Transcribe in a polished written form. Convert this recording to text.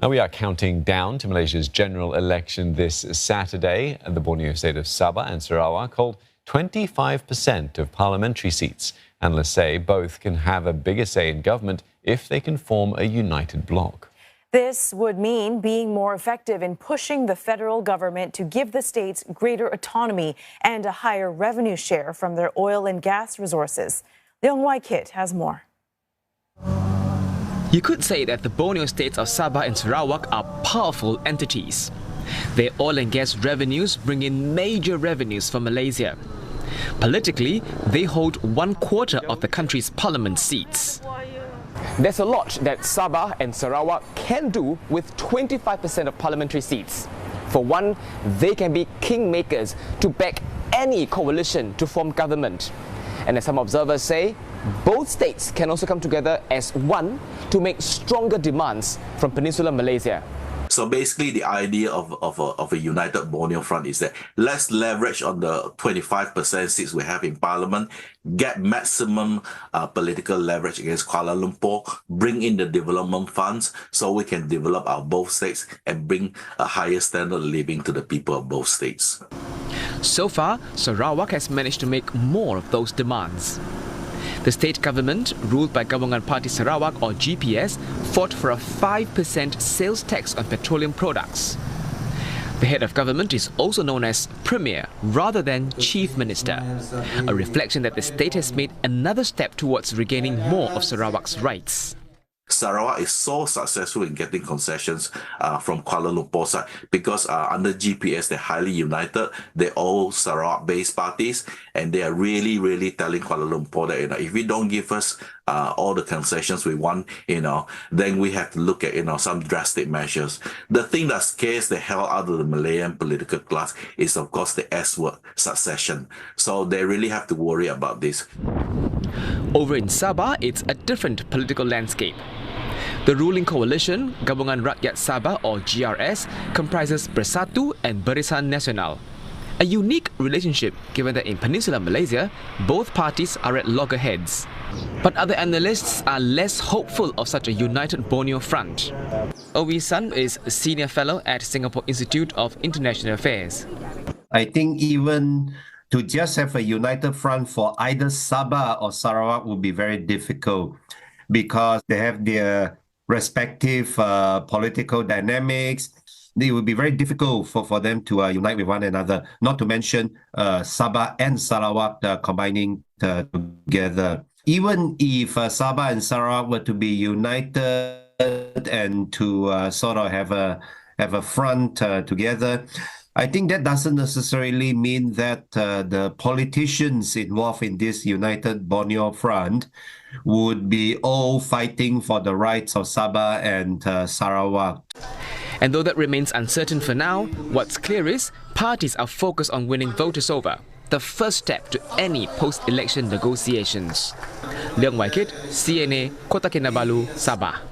Now we are counting down to Malaysia's general election this Saturday. The Borneo state of Sabah and Sarawak hold 25% of parliamentary seats. Analysts say both can have a bigger say in government if they can form a united bloc. This would mean being more effective in pushing the federal government to give the states greater autonomy and a higher revenue share from their oil and gas resources. Leong Wai Kit has more. You could say that the Borneo states of Sabah and Sarawak are powerful entities. Their oil and gas revenues bring in major revenues for Malaysia. Politically, they hold 1/4 of the country's parliament seats. There's a lot that Sabah and Sarawak can do with 25% of parliamentary seats. For one, they can be kingmakers to back any coalition to form government. And as some observers say, both states can also come together as one to make stronger demands from Peninsular Malaysia. So basically the idea of a united Borneo front is that let's leverage on the 25% seats we have in parliament, get maximum political leverage against Kuala Lumpur, bring in the development funds so we can develop our both states and bring a higher standard of living to the people of both states. So far, Sarawak has managed to make more of those demands. The state government, ruled by Gabungan Party Sarawak or GPS, fought for a 5% sales tax on petroleum products. The head of government is also known as Premier rather than Chief Minister, a reflection that the state has made another step towards regaining more of Sarawak's rights. Sarawak is so successful in getting concessions from Kuala Lumpur side because under GPS they're highly united. They're all Sarawak-based parties, and they are really telling Kuala Lumpur that if you don't give us all the concessions we want, then we have to look at some drastic measures. The thing that scares the hell out of the Malayan political class is of course the S word, succession. So they really have to worry about this. Over in Sabah, it's a different political landscape. The ruling coalition, Gabungan Rakyat Sabah or GRS, comprises Bersatu and Barisan Nasional. A unique relationship given that in Peninsular Malaysia, both parties are at loggerheads. But other analysts are less hopeful of such a united Borneo front. Owi Sun is a senior fellow at Singapore Institute of International Affairs. I think even to just have a united front for either Sabah or Sarawak would be very difficult because they have their respective political dynamics. It would be very difficult for them to unite with one another, not to mention Sabah and Sarawak combining together. Even if Sabah and Sarawak were to be united and to sort of have a front together, I think that doesn't necessarily mean that the politicians involved in this united Borneo front would be all fighting for the rights of Sabah and Sarawak. And though that remains uncertain for now, what's clear is parties are focused on winning voters over, the first step to any post-election negotiations. Leong Wai Kit, CNA, Kota Kinabalu, Sabah.